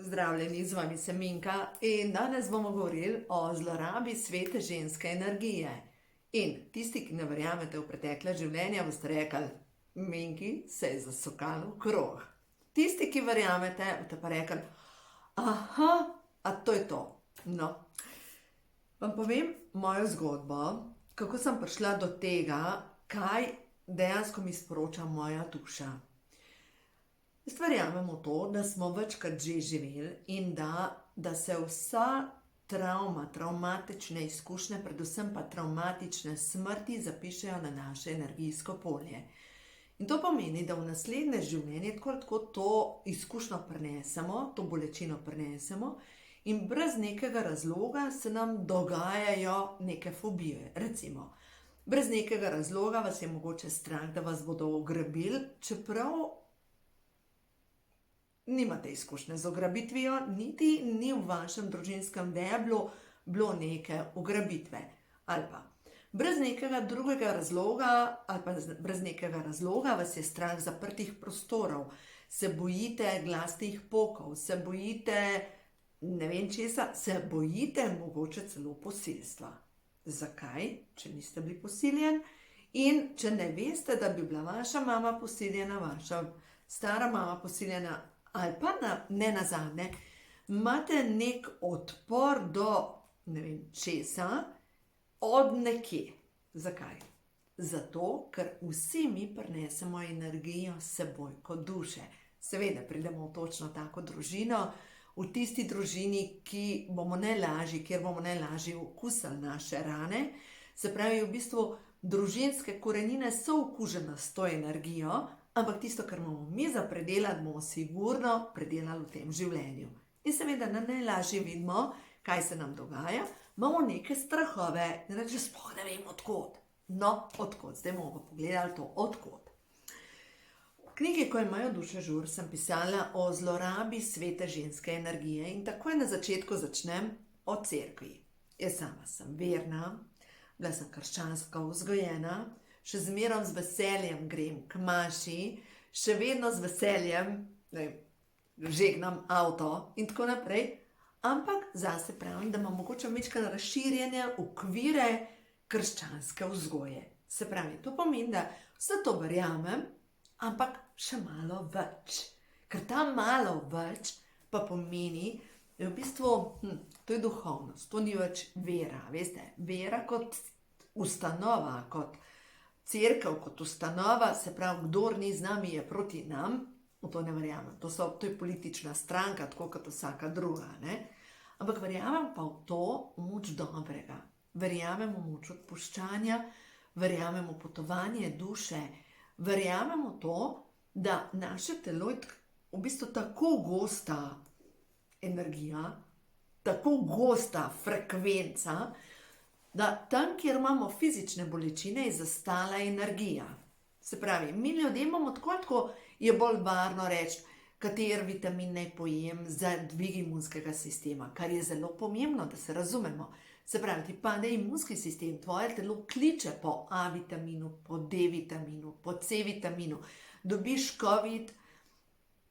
Zdravljeni, z vami sem Minka in danes bomo govorili o zlorabi svete ženske energije. In tisti, ki ne verjamete v pretekle življenja, boste rekli, Minki se je zasukalo v krog. Tisti, ki verjamete, boste pa rekli, aha, a to je to. No, vam povem mojo zgodbo, kako sem prišla do tega, kaj dejansko mi sporoča moja duša. Jaz verjamem v to, da smo večkrat že živeli in da se vsa travmatične izkušnje, predvsem pa travmatične smrti zapišejo na naše energijsko polje. In to pomeni, da v naslednje življenje tako to izkušnjo prenesemo, to bolečino prenesemo in brez nekega razloga se nam dogajajo neke fobije. Recimo, brez nekega razloga vas je mogoče strah, da vas bodo ugrabili, čeprav nimate izkušnje z ugrabitvijo, niti ni v vašem družinskem deblu bilo neke ugrabitve. Ali pa brez nekega drugega razloga, ali pa brez nekega razloga vas je strah zaprtih prostorov, se bojite glasnih pokov, se bojite ne vem česa, se bojite mogoče celo posilstva. Zakaj, če niste bili posiljeni? In če ne veste, da bi bila vaša mama posiljena, vaša stara mama posiljena, ali pa ne nazadnje, imate nek odpor do ne vem česa, od nekje. Zakaj? Zato, ker vsi mi prinesemo energijo s seboj kot duše. Seveda pridemo v točno tako družino, v tisti družini, kjer bomo najlažje okusili naše rane. Se pravi, v bistvu družinske korenine so okužene s to energijo, ampak tisto, kar imamo mi za predelati, bomo sigurno predelali v tem življenju. In seveda najlažje vidimo, kaj se nam dogaja, imamo neke strahove, in reče, sploh ne vem odkot. No, odkot, zdaj bomo pa pogledali to odkot. V knjigi, ko imajo duše žur, sem pisala o zlorabi svete ženske energije in takoj na začetku začnem o cerkvi. Jaz sama sem verna, bila sem krščansko vzgojena, še zmerom z veseljem grem k maši, še vedno z veseljem žegnam avto in tako naprej, ampak zase pravim, da imam mogoče majčkeno razširjene okvire krščanske vzgoje. Se pravi, to pomeni, da vse to verjamem, ampak še malo več. Ker ta malo več pa pomeni, da v bistvu, to je duhovnost, to ni več vera, veste, vera kot ustanova, kot cerkev, kot ustanova, se pravi, kdor ni z nami, je proti nam, v to ne verjamem. To je politična stranka, tako kot vsaka druga, ne? Ampak verjamem pa v to, v moč dobrega. Verjamem v moč odpuščanja, verjamem v potovanje duše, verjamem v to, da naše telo je v bistvu tako gosta energija, tako gosta frekvenca, da tam, kjer imamo fizične bolečine, je zastala energija. Se pravi, mi ljudje imamo tako je bolj varno reči, kater vitamin naj pojem za dvig imunskega sistema, kar je zelo pomembno, da se razumemo. Se pravi, ti pade imunski sistem, tvoje telo kliče po A vitaminu, po D vitaminu, po C vitaminu, dobiš COVID,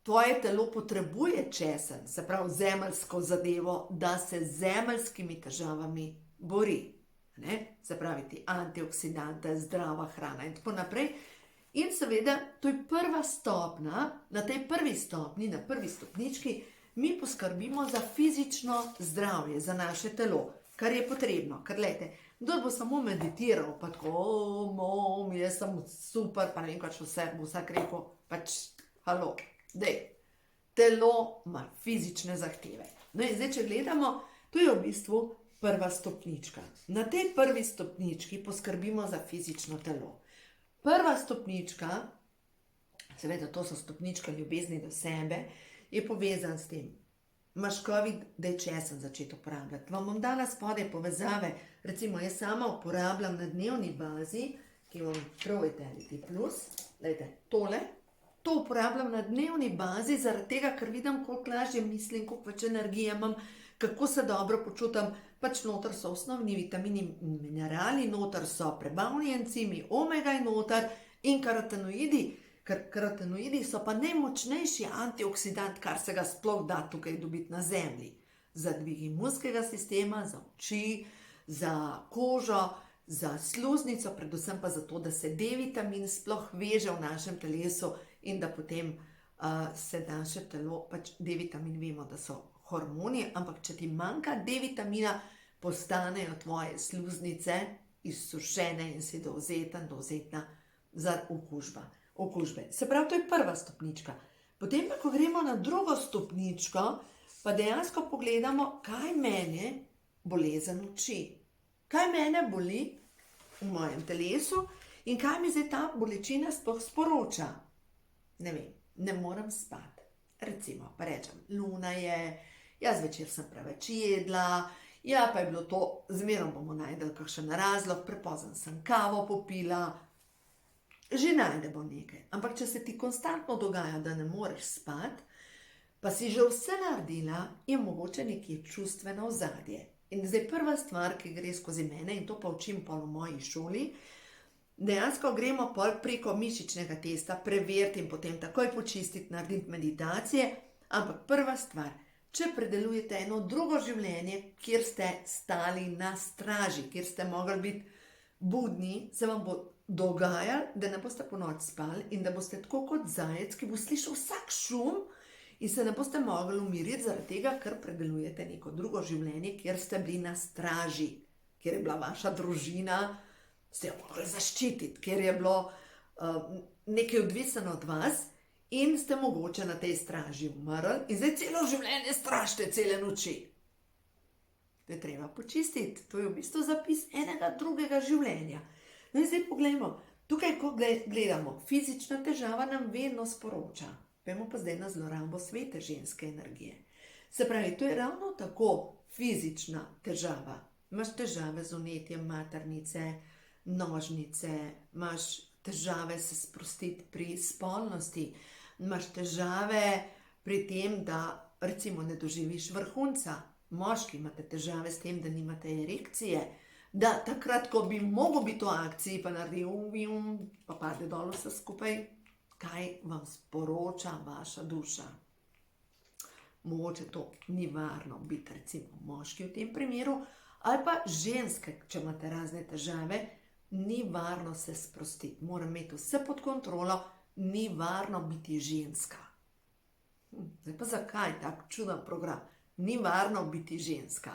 tvoje telo potrebuje česen, se pravi zemeljsko zadevo, da se z zemeljskimi težavami bori. Ne? Se pravi, ti antioksidante, zdrava hrana in tako naprej. In seveda, to je prva stopnja, na tej prvi stopni, na prvi stopnički, mi poskrbimo za fizično zdravje, za naše telo, kar je potrebno. Ker gledajte, kdor bo samo meditiral, pa tako, jaz sem super, pa ne vem, kaj vse bo vsak rekel, pač, halo, dej, telo ima fizične zahteve. No in zdaj, če gledamo, to je v bistvu prva stopnička. Na tej prvi stopnički poskrbimo za fizično telo. Prva stopnička, seveda to so stopničke ljubezni do sebe, je povezan s tem. Imaš COVID, da je česen začeti uporabljati. Vam bom dala spodaj povezave, recimo jaz sama uporabljam na dnevni bazi, ki vam prav Vitality Plus, dajte, to uporabljam na dnevni bazi, zaradi tega, ker vidim, koliko lažje mislim, koliko več energije imam, kako se dobro počutam, pač noter so osnovni vitamini in minerali, noter so prebavni encimi, omega je noter in karotenoidi, Ker karotenoidi so pa najmočnejši antioksidant, kar se ga sploh da tukaj dobiti na zemlji. Za dvig imunskega sistema, za oči, za kožo, za sluznico, predvsem pa zato, da se D-vitamin sploh veže v našem telesu in da potem se naše telo, pač D-vitamin vemo, da so hormoni, ampak če ti manjka D-vitamina, postanejo tvoje sluznice izsušene in si dovzetna za okužbe. Se pravi, to je prva stopnička. Potem pa, ko gremo na drugo stopničko, pa dejansko pogledamo, kaj mene bolezen uči. Kaj mene boli v mojem telesu in kaj mi zdaj ta bolečina sploh sporoča. Ne vem, ne morem spati. Recimo, pa rečem, luna je, jaz večer sem preveč jedla, ja, pa je bilo to, zmerom bomo najdeli kakšen razlog, prepozno sem kavo popila, že najdemo nekaj. Ampak če se ti konstantno dogaja, da ne moreš spati, pa si že vse naredila, je mogoče nekje čustveno ozadje. In zdaj prva stvar, ki gre skozi mene, in to pa učim pol v moji šoli, dejansko gremo pol preko mišičnega testa preveriti in potem takoj počistiti, narediti meditacije, ampak prva stvar, če predelujete eno drugo življenje, kjer ste stali na straži, kjer ste mogli biti budni, se vam bo dogajalo, da ne boste ponoči spali in da boste tako kot zajec, ki bo slišal vsak šum in se ne boste mogli umiriti zaradi tega, ker predelujete neko drugo življenje, kjer ste bili na straži, kjer je bila vaša družina, ste jo mogli zaščititi, kjer je bilo nekaj odvisno od vas in ste mogoče na tej straži umrli in zdaj celo življenje strašite cele noči. To je treba počistiti, to je v bistvu zapis enega drugega življenja. No in zdaj poglejmo, tukaj ko gledamo, fizična težava nam vedno sporoča. Vemo pa zdaj na zlorabo svete ženske energije. Se pravi, to je ravno tako fizična težava. Imaš težave z vnetjem maternice, nožnice, imaš težave se sprostiti pri spolnosti, imaš težave pri tem, da recimo ne doživiš vrhunca. Moški imate težave s tem, da nimate erekcije, da takrat, ko bi mogel biti v akciji, pa naredi pa pade dol vse skupaj. Kaj vam sporoča vaša duša? Mogoče to ni varno biti recimo moški v tem primeru, ali pa ženske, če imate razne težave, ni varno se sprostiti. Moram imeti vse pod kontrolo, ni varno biti ženska. Zdaj pa zakaj tak čuden program? Ni varno biti ženska.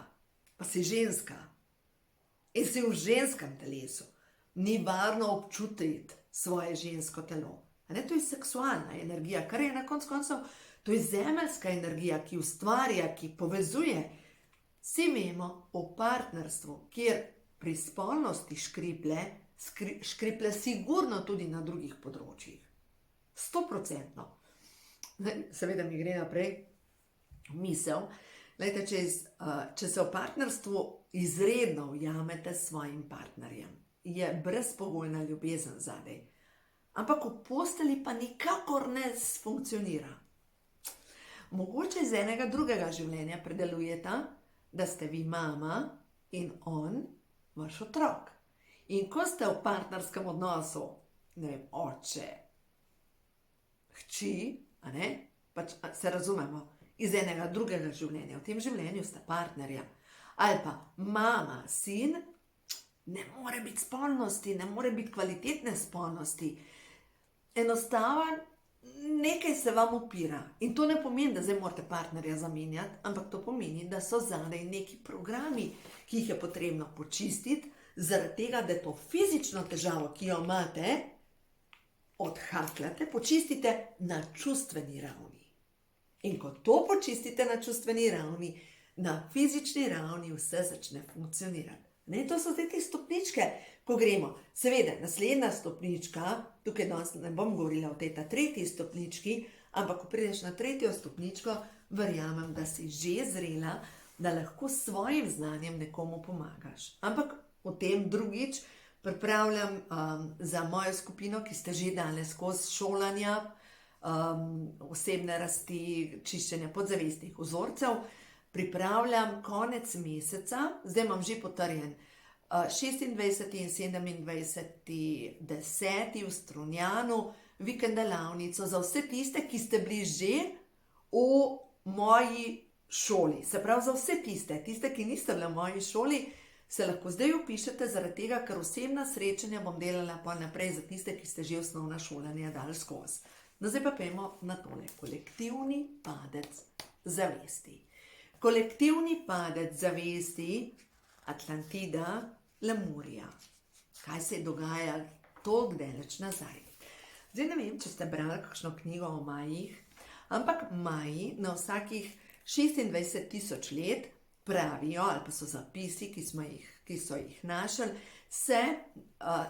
Pa si ženska. In si v ženskem telesu. Ni varno občutiti svoje žensko telo. A ne, to je seksualna energija, kar je na koncu koncev, to je zemeljska energija, ki ustvarja, ki povezuje. Vsi vemo o partnerstvu, kjer pri spolnosti škriple sigurno tudi na drugih področjih. 100%. Seveda mi gre naprej misel. Glejte, če se v partnerstvu izredno ujamete s svojim partnerjem, je brezpogojna ljubezen zadaj. Ampak v posteli pa nikakor ne funkcionira. Mogoče iz enega drugega življenja predelujeta, da ste vi mama in on vaš otrok. In ko ste v partnerskem odnosu, ne vem, oče, hči, a ne, pač se razumemo, iz enega drugega življenja, v tem življenju sta partnerja, ali pa mama, sin, ne more biti spolnosti, ne more biti kvalitetne spolnosti. Enostaven, nekaj se vam upira. In to ne pomeni, da zdaj morate partnerja zamenjati, ampak to pomeni, da so zadaj neki programi, ki jih je potrebno počistiti, zaradi tega, da to fizično težavo, ki jo imate, odhakljate, počistite na čustveni ravni. In ko to počistite na čustveni ravni, na fizični ravni vse začne funkcionirati. Ne, to so zdaj te stopničke, ko gremo. Seveda, naslednja stopnička, tukaj danes ne bom govorila o tej tretji stopnički, ampak ko prideš na tretjo stopničko, verjamem, da si že zrela, da lahko s svojim znanjem nekomu pomagaš. Ampak o tem drugič pripravljam za mojo skupino, ki ste že danes skozi šolanja, osebne rasti, čiščenja podzavestnih vzorcev, pripravljam konec meseca, zdaj imam že potrjen 26. in 27. 10. v Strunjanu, vikend delavnico za vse tiste, ki ste bili že v moji šoli. Se pravi, za vse tiste, ki niste bili v moji šoli, se lahko zdaj upišete, zaradi tega, ker osebna srečanja bom delala pa naprej za tiste, ki ste že osnovna šolanja dali skozi. No, zdaj pa pojmo na tole. Kolektivni padec zavesti. Kolektivni padec zavesti Atlantida, Lemurija. Kaj se je dogajalo toliko daleč nazaj? Zdaj ne vem, če ste brali kakšno knjigo o Majih, ampak Maji na vsakih 26.000 let pravijo, ali pa so zapisi, ki so jih našli, se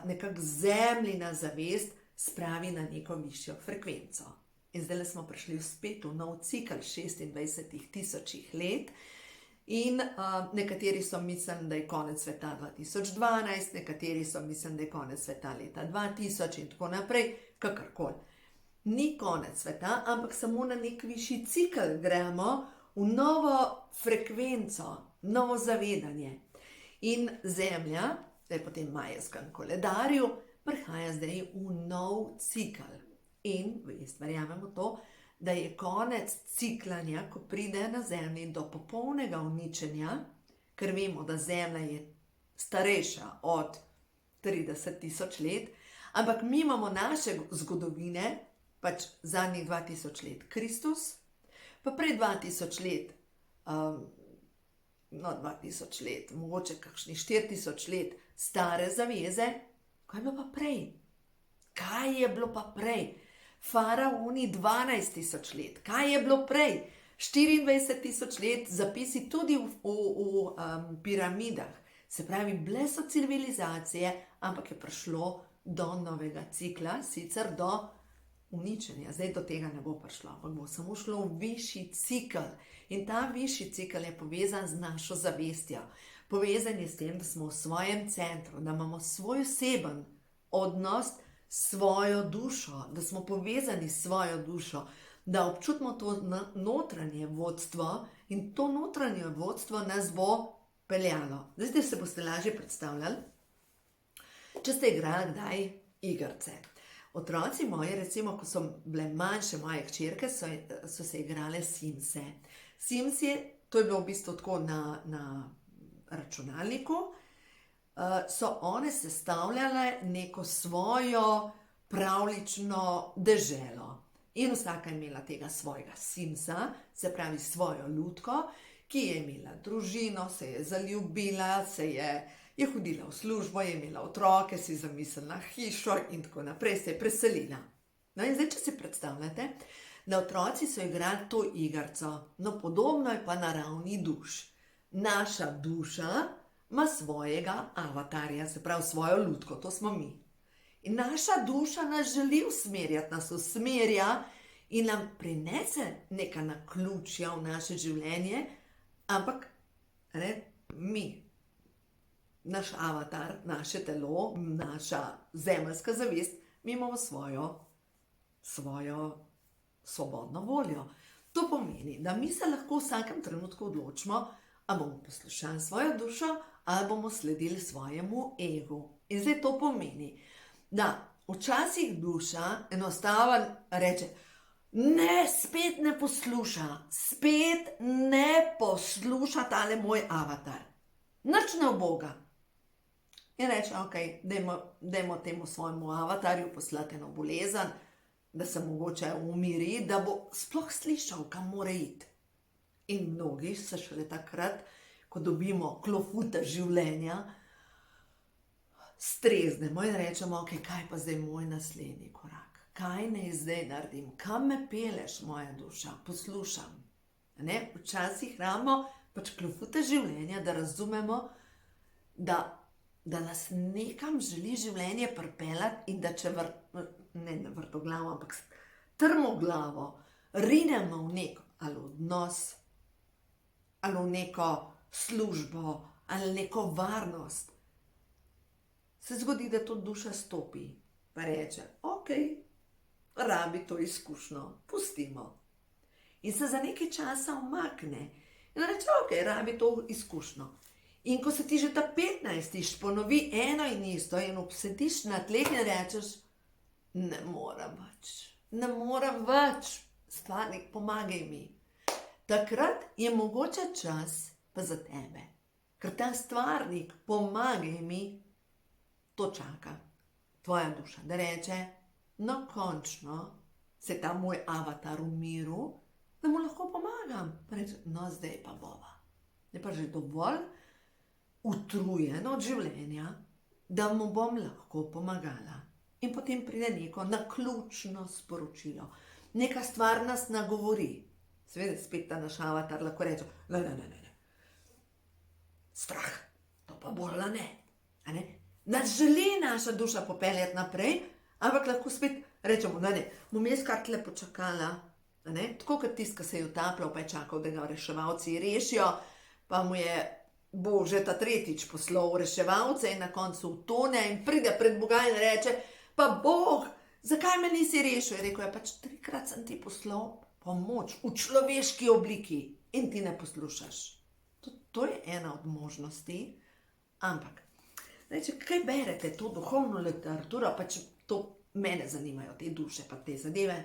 nekako zemljina zavest spravi na neko višjo frekvenco. In zdaj smo prišli spet v nov cikl 26.000 let in nekateri so mislili, da je konec sveta 2012, nekateri so mislili, da je konec sveta leta 2000 in tako naprej, kakorkoli. Ni konec sveta, ampak samo na nek višji cikl gremo v novo frekvenco, novo zavedanje. In Zemlja, zdaj po tem majskem koledarju, prihaja zdaj v nov cikl. In jaz verjamem v to, da je konec ciklanja, ko pride na Zemlji do popolnega uničenja, ker vemo, da Zemlja je starejša od 30.000 let, ampak mi imamo naše zgodovine, pač zadnjih 2000 let Kristus, pa pred 2000 let, 2000 let, mogoče kakšnih 4000 let stare zaveze. Kaj je bilo pa prej? Kaj je bilo pa prej? Faraoni 12.000 let. Kaj je bilo prej? 24.000 let, zapisi tudi v piramidah. Se pravi, bile so civilizacije, ampak je prišlo do novega cikla, sicer do uničenja. Zdaj do tega ne bo prišlo, ampak bo samo šlo v višji cikl. In ta višji cikl je povezan z našo zavestjo. Povezan je s tem, da smo v svojem centru, da imamo svoj oseben odnos s svojo dušo, da smo povezani s svojo dušo, da občutimo to notranje vodstvo in to notranje vodstvo nas bo peljalo. Zdaj se boste lažje predstavljali, če ste igrali kdaj igrice. Otroci moji, recimo, ko so bile manjše moje hčerke, so se igrale Simse. Simsi, to je bilo v bistvu tako na računalniku, so one sestavljale neko svojo pravljično deželo. In vsaka je imela tega svojega Simsa, se pravi svojo lutko, ki je imela družino, se je zaljubila, je hodila v službo, je imela otroke, si zamislila hišo in tako naprej, se je preselila. No in zdaj, če si predstavljate, da otroci so igrali to igrico, no podobno je pa na ravni duš. Naša duša ima svojega avatarja, se pravi svojo lutko, to smo mi. In naša duša nas želi usmerjati, nas usmerja in nam prinese neka naključja v naše življenje, ampak mi, naš avatar, naše telo, naša zemeljska zavest, mi imamo svojo svobodno voljo. To pomeni, da mi se lahko v vsakem trenutku odločimo, ali bomo poslušali svojo dušo, ali bomo sledili svojemu egu. In zdaj to pomeni, da včasih duša enostavno reče, ne, spet ne posluša tale moj avatar. Nič ne uboga. In reče, ok, dajmo temu svojemu avatarju poslati eno bolezen, da se mogoče umiri, da bo sploh slišal, kam mora iti. In mnogi se šele takrat, ko dobimo klofute življenja, streznemo in rečemo, ok, kaj pa zdaj moj naslednji korak? Kaj naj zdaj naredim? Kam me peleš, moja duša? Poslušam. Včasih rabimo pač klofute življenja, da razumemo, da nas nekam želi življenje pripeljati in da če vrtoglavo, ampak trmoglavo rinemo v nek ali odnos, ali v neko službo, ali neko varnost, se zgodi, da to duša stopi, pa reče, ok, rabi to izkušnjo, pustimo. In se za nekaj časa umakne in reče, ok, rabi to izkušnjo. In ko se ti že ta 15-tič ponovi eno in isto in obsediš na tleh in rečeš, ne morem več, ne morem več, stvarnik, pomagaj mi. Takrat je mogoče čas pa za tebe, ker ta stvarnik, pomagaj mi, to čaka. Tvoja duša, da reče, no končno se ta moj avatar v miru, da mu lahko pomagam. Pa reče, no zdaj pa bova. Je pa že dovolj utrujen od življenja, da mu bom lahko pomagala. In potem pride neko naključno sporočilo. Neka stvar nas nagovori. Seveda spet ta naš avatar lahko reče, ne. Strah, to pa bolj ne. Nas želi naša duša popeljati naprej, ampak lahko spet rečemo, ne, bom jaz kar tle počakala. Tako kot tisti, ki se je utapljal, pa je čakal, da ga reševalci rešijo, pa mu je Bog že ta tretjič poslal reševalce in na koncu utone in pride pred Boga in reče, pa Bog, zakaj me nisi rešil? Je rekel, pač 3-krat sem ti poslal pomoč v človeški obliki in ti ne poslušaš. To je ena od možnosti, ampak, če kaj berete, to duhovno literaturo, pač to mene zanimajo, te duše pa te zadeve.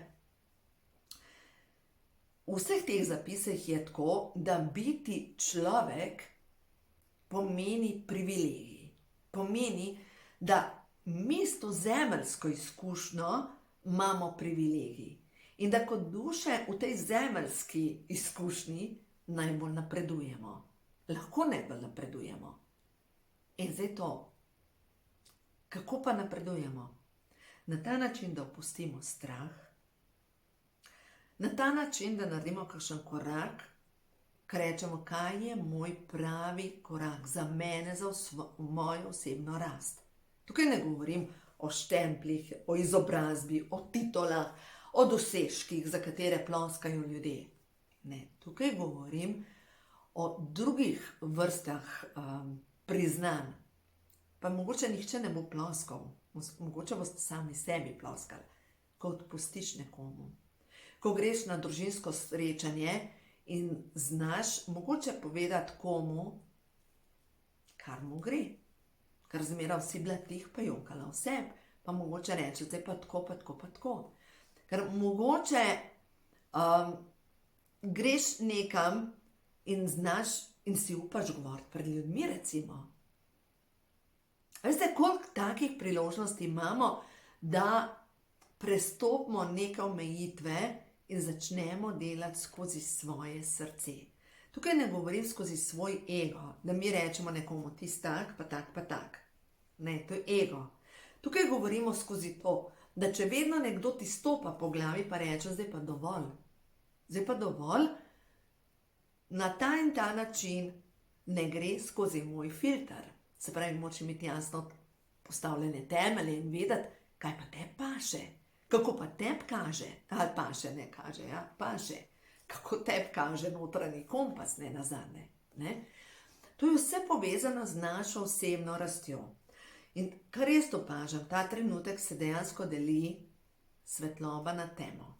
V vseh teh zapisih je tako, da biti človek pomeni privilegij. Pomeni, da mi s to zemeljsko izkušnjo imamo privilegij. In da kot duše v tej zemeljski izkušnji najbolj napredujemo. Lahko najbolj napredujemo. In zdaj to. Kako pa napredujemo? Na ta način, da opustimo strah, na ta način, da naredimo kakšen korak, ker rečemo, kaj je moj pravi korak za mene, za mojo osebno rast. Tukaj ne govorim o štempljih, o izobrazbi, o titulah, o dosežkih, za katere ploskajo ljudje. Ne, tukaj govorim o drugih vrstah priznanj. Pa mogoče nihče ne bo ploskal, mogoče boste sami sebi ploskali, ko odpustiš nekomu. Ko greš na družinsko srečanje in znaš mogoče povedati komu, kar mu gre. Ker zmeraj vsi bila tih pa jonkala vse, pa mogoče reče, zdaj pa tako, pa tako, pa tako. Ker mogoče greš nekam in znaš in si upaš govoriti pred ljudmi, recimo. Veste, koliko takih priložnosti imamo, da prestopimo neke omejitve in začnemo delati skozi svoje srce. Tukaj ne govorim skozi svoj ego, da mi rečemo nekomu ti tak, pa tak, pa tak. Ne, to je ego. Tukaj govorimo skozi to, da če vedno nekdo ti stopa po glavi, pa reče, zdaj pa dovolj. Zdaj pa dovolj, na ta in ta način ne gre skozi moj filter. Se pravi, moče imeti jasno postavljene temelje in vedeti, kaj pa te paše. Kako pa tebi kaže, ali paše, ne kaže, ja, paše. Kako tebi kaže notranji kompas, ne nazadnje. To je vse povezano z našo osebno rastjo. In kar jaz opažam, ta trenutek se dejansko deli svetloba na temo.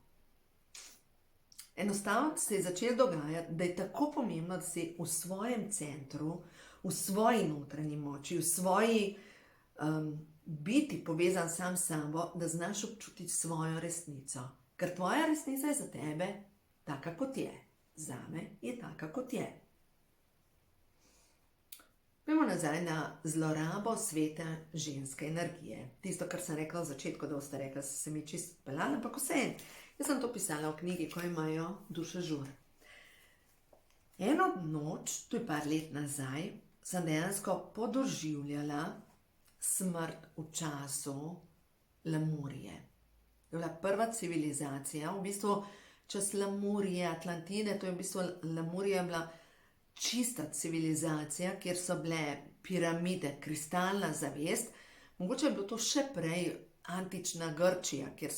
Enostavno se je začelo dogajati, da je tako pomembno, da si v svojem centru, v svoji notranji moči, v svoji biti povezan sam s sabo, da znaš občutiti svojo resnico. Ker tvoja resnica je za tebe taka, kot je. Zame je taka, kot je. Gremo nazaj na zlorabo svete ženske energije. Tisto, kar sem rekla v začetku, da boste rekla, se mi čisto pelala, ampak vse. Jaz sem to pisala v knjigi, ko imajo duša žur. Eno noč, to je par let nazaj, sem dejansko podoživljala smrt v času Lemurije. To je bila prva civilizacija, v bistvu čas Lemurije, Atlantide, to je v bistvu Lemurija bila čista civilizacija, kjer so bile piramide, kristalna zavest. Mogoče je bilo to še prej antična Grčija, kjer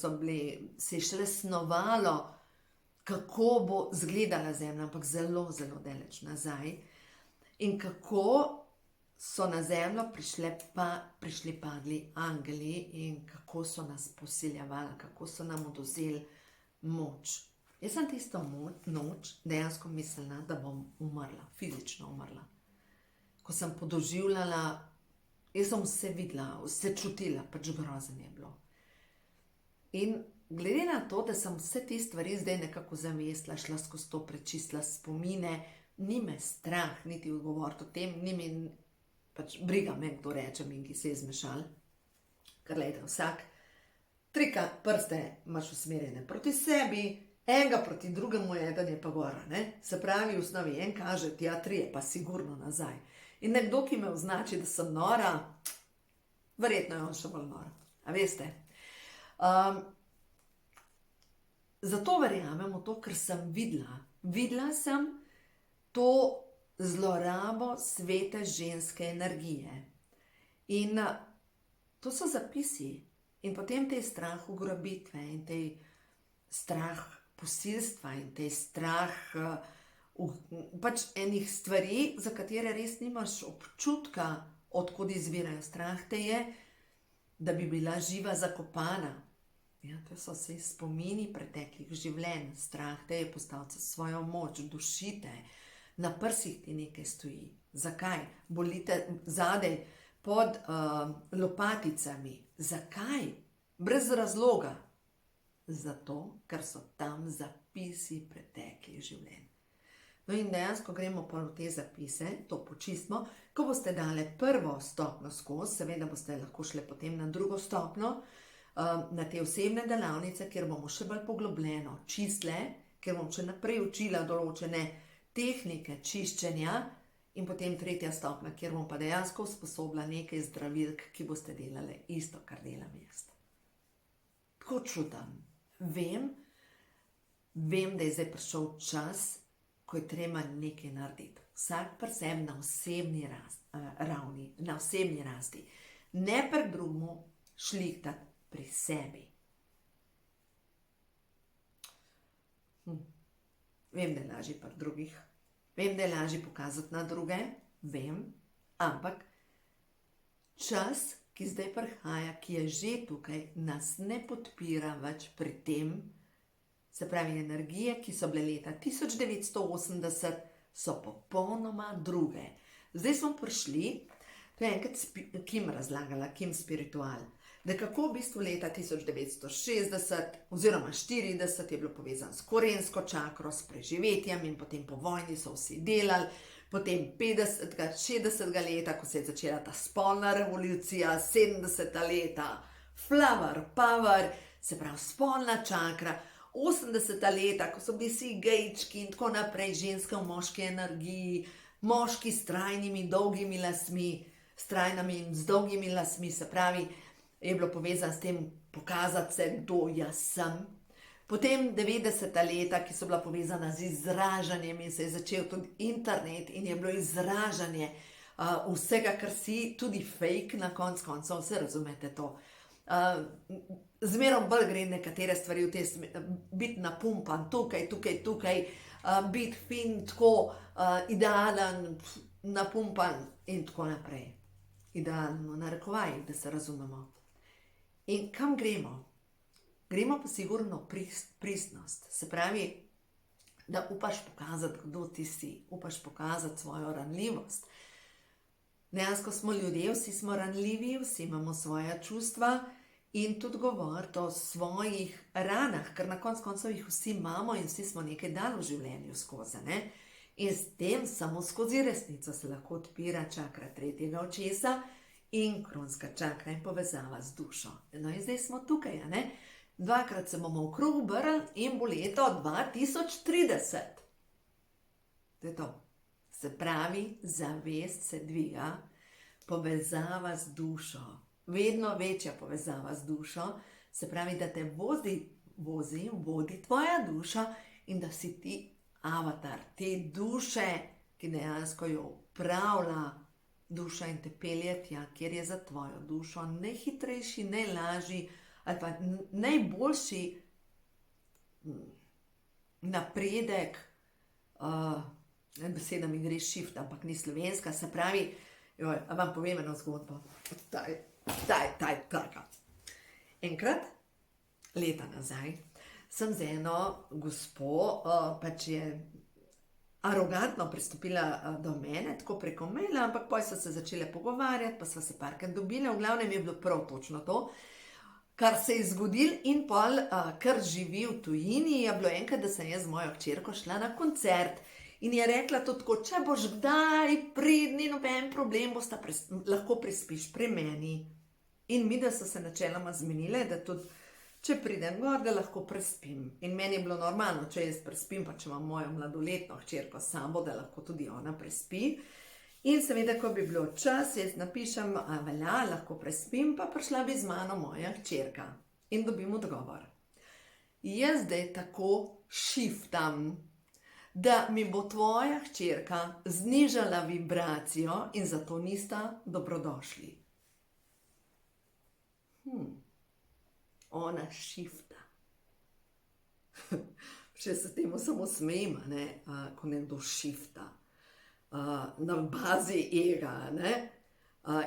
se je šele snovalo, kako bo izgledala Zemlja, ampak zelo, zelo daleč nazaj. In kako so na Zemljo prišli padli angeli in kako so nas posiljevali, kako so nam odvzeli moč. Jaz sem tisto noč dejansko mislila, da bom umrla, fizično umrla. Ko sem podoživljala, jaz sem vse videla, vse čutila, pač grozen je bilo. In glede na to, da sem vse te stvari zdaj nekako zavesla, šla skozi to, prečistila spomine, ni me strah niti odgovoriti o tem, ni mi pač briga me, kdo reče mi, ki se je zmešal. Ker lejte, vsak trika prste imaš usmerjene proti sebi, enega proti drugemu, eden je pa gora, ne? Se pravi, v osnovi en kaže, tja, tri je pa sigurno nazaj. In nekdo, ki me označi, da sem nora, verjetno je on še bolj nora. A veste? Zato verjamem v to, ker sem videla. Videla sem to zlorabo svete ženske energije. In to so zapisi. In potem te strah ugrabitve in te strah posilstva in te strah pač enih stvari, za katere res nimaš občutka, odkud izvirajo. Strah te je, da bi bila živa zakopana. Ja, to so vse spomini preteklih življenj. Strah te je postaviti svojo moč, dušite, na prsih ti nekaj stoji. Zakaj? Bolite zadaj pod lopaticami. Zakaj? Brez razloga. Zato, ker so tam zapisi preteklih življenj. No in dejansko gremo po te zapise, to počistimo. Ko boste dali prvo stopnjo skozi, seveda boste lahko šli potem na drugo stopnjo, na te osebne delavnice, kjer bomo še bolj poglobljeno čistile, kjer bom še naprej učila določene tehnike čiščenja, in potem tretja stopnja, kjer bom pa dejansko usposobila nekaj zdravilk, ki boste delali isto, kar delam jaz. Tako čutim. Vem, da je zdaj prišel čas, ko je treba nekaj narediti. Vsak pri sebi na osebni ravni, na osebni rasti. Ne pri drugemu, šlihtati pri sebi. Vem, da je lažje pri drugih. Vem, da je lažje pokazati na druge. Vem, ampak čas, ki zdaj prihaja, ki je že tukaj, nas ne podpira več pri tem. Se pravi, energije, ki so bile leta 1980, so popolnoma druge. Zdaj smo prišli, to je enkrat Kim razlagala, Kim Spiritual, da kako v bistvu leta 1960 oziroma 40 je bilo povezano s korensko čakro, s preživetjem in potem po vojni so vsi delali, potem 50. 60. leta, ko se je začela ta spolna revolucija, 70. leta, flower power, se pravi spolna čakra, 80. leta, ko so bili vsi gejčki in tako naprej, ženska v moški energiji, moški s trajnimi, dolgimi lasmi, s trajnimi in z dolgimi lasmi, se pravi, je bilo povezano s tem pokazati se, kdo jaz sem. Potem 90. leta, ki so bila povezana z izražanjem in se je začel tudi internet in je bilo izražanje vsega, kar si, tudi fake na koncu, vse razumete to. Zmerom bolj gre nekatere stvari v te biti napumpan, tukaj, biti fin, tako idealen, napumpan in tako naprej. Idealno narekovaj, da se razumemo. In kam gremo? Gremo pa sigurno pristnost. Se pravi, da upaš pokazati, kdo ti si, upaš pokazati svojo ranljivost. Dejansko smo ljudje, vsi smo ranljivi, vsi imamo svoja čustva in tudi govoriti o svojih ranah, ker na koncu jih vsi imamo in vsi smo nekaj dali v življenju skozi, ne? In s tem samo skozi resnico se lahko odpira čakra tretjega očesa in kronska čakra in povezava z dušo. No in zdaj smo tukaj, ne? Dvakrat se bomo v krog obrnili in bo leto 2030. To je to. Se pravi, zavest se dviga, povezava z dušo, vedno večja povezava z dušo, se pravi, da te vodi tvoja duša in da si ti avatar te duše, ki dejansko jo upravlja duša in te pelje tja, kjer je za tvojo dušo najhitrejši, najlažji ali pa najboljši napredek, beseda mi gre shift, ampak ni slovenska, se pravi, vam povem eno zgodbo, ta je taka. Enkrat, leta nazaj, sem z eno gospo, pač je arogantno pristopila do mene, tako preko maila, ampak potem so se začele pogovarjati, pa sva se parkrat dobile, v glavnem je bilo prav točno to, kar se je zgodil in pol, kar živi v tujini, je bilo enkrat, da sem jaz z mojo hčerko šla na koncert in je rekla to tako, če boš kdaj pridni, noben problem, lahko prespiš pri meni. In mi, da so se načeloma zmenile, da tudi, če pridem gor, da lahko prespim. In meni je bilo normalno, če jaz prespim, pa če imam mojo mladoletno hčerko s sabo, da lahko tudi ona prespi. In seveda, ko bi bilo čas, jaz napišem, velja, lahko prespim, pa prišla bi z mano moja hčerka. In dobim odgovor. Jaz zdaj tako šiftam, da mi bo tvoja hčerka znižala vibracijo in zato nista dobrodošli. Ona šifta. Še se temu samo smejem, ko nekdo šifta. Na bazi ega,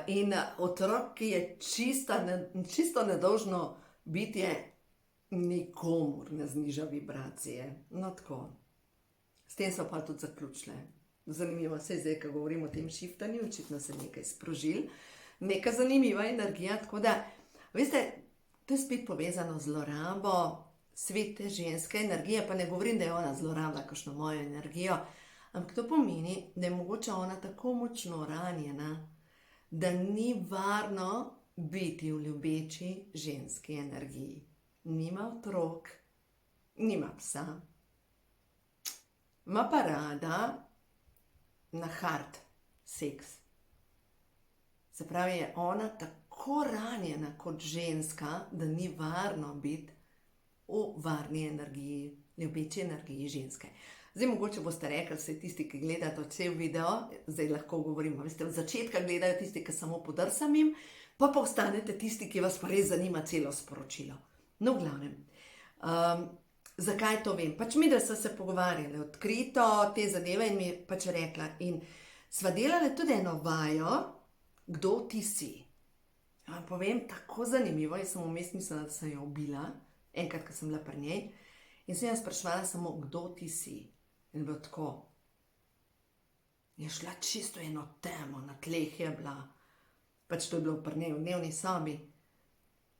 in otrok, ki je čisto nedolžno bitje, nikomur ne zniža vibracije. No, tako. S tem so pa tudi zaključile. Zanimivo se je zdaj, ko govorim o tem šiftanju, očitno se nekaj sprožil. Neka zanimiva energija, tako da, veste, to je spet povezano z zlorabo svete ženske energije, pa ne govorim, da je ona zlorabila kakšno mojo energijo, ampak to pomeni, da je mogoče ona tako močno ranjena, da ni varno biti v ljubeči ženski energiji. Nima otrok, nima psa, ima pa rada na hard seks. Se pravi, je ona tako ranjena kot ženska, da ni varno biti v varni energiji, ljubeči energiji ženske. Zdaj, mogoče boste rekli, vse tisti, ki gledate cel video, zdaj lahko govorimo, veste, od začetka gledajo tisti, ki samo podrsam jim, pa ostanete tisti, ki vas pa res zanima celo sporočilo. No, v glavnem, zakaj to vem? Pač mi, da so se pogovarjali odkrito te zadeve in mi pač rekla, in sva delali tudi eno vajo, kdo ti si. Ja, vam povem, tako zanimivo, jaz sem vmes mislila, da sem jo ubila, enkrat, ko sem bila pri njej, in sem jo spraševala samo, kdo ti si. In bilo tako. Je šla čisto eno temo, na tleh je bila, pač to je bilo pri njej v dnevni sobi,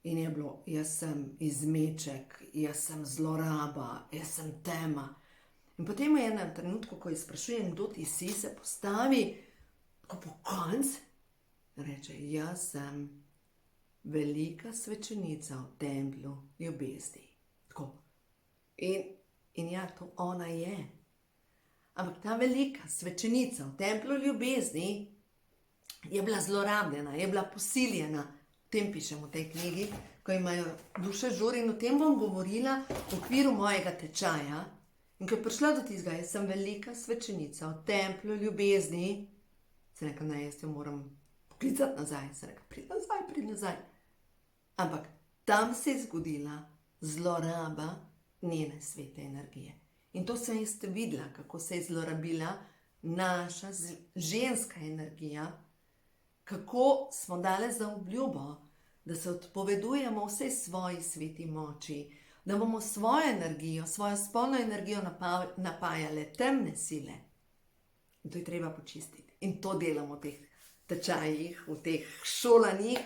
in je bilo, jaz sem izmeček, jaz sem zloraba, jaz sem tema. In potem v enem trenutku, ko ji sprašujem, kdo ti si, se postavi, ko po koncu reče, jaz sem velika svečenica v templju ljubezni. Tako. In ja, to ona je. Ampak ta velika svečenica v templju ljubezni je bila zlorabljena, je bila posiljena. O tem pišem v tej knjigi, ko imajo duše žur, in o tem bom govorila v okviru mojega tečaja. In ko je prišla do tistega, jaz sem velika svečenica v templju ljubezni, se nekaj, ne, jaz jo moram poklicati nazaj, se nekaj, prid nazaj. Ampak tam se je zgodila zloraba njene svete energije. In to sem jaz videla, kako se je zlorabila naša ženska energija, kako smo dali za obljubo, da se odpovedujemo vsej svoji sveti moči, da bomo svojo energijo, svojo spolno energijo napajale temne sile. In to je treba počistiti. In to delamo v teh tečajih, v teh šolanjih.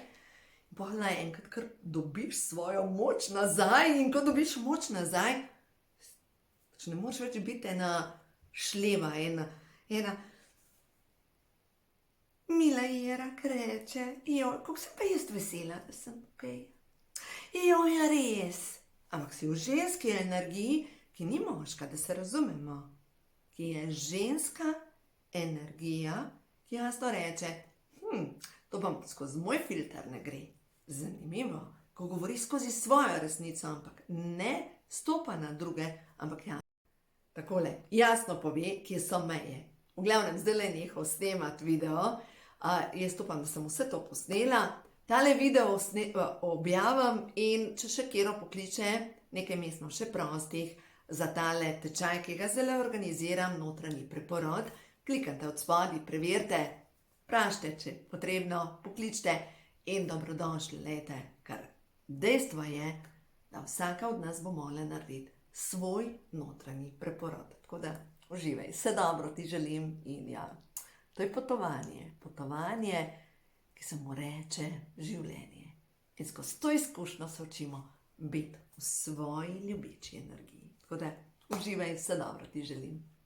Pa naenkrat, ker dobiš svojo moč nazaj, in ko dobiš moč nazaj, ne moreš več biti ena šleva, ena mila Jera, ki reče, kako sem pa jaz vesela, da sem tukaj. Ja, res. Ampak si v ženski energiji, ki ni moška, da se razumemo, ki je ženska energija, ki jasno reče, to pa skozi moj filter ne gre. Zanimivo, ko govori skozi svojo resnico, ampak ne stopa na druge, ampak ja. Takole, jasno pove, kje so meje. V glavnem, zdaj le nehal snemati video, jaz upam, da sem vse to posnela. Tale video objavim, in če še kjero pokliče, nekaj mest imam še prostih za tale tečaj, ki ga zdaj organiziram, notranji preporod. Klikajte od spodaj, preverite, vprašajte, če je potrebno, pokličite in dobrodošli, lejte, ker dejstvo je, da vsaka od nas bo morala narediti svoj notranji preporod. Tako da uživaj, vse dobro ti želim, in ja, to je potovanje, ki se mu reče življenje. In skozi to izkušnjo se učimo biti v svoji ljubeči energiji. Tako da uživaj, vse dobro ti želim.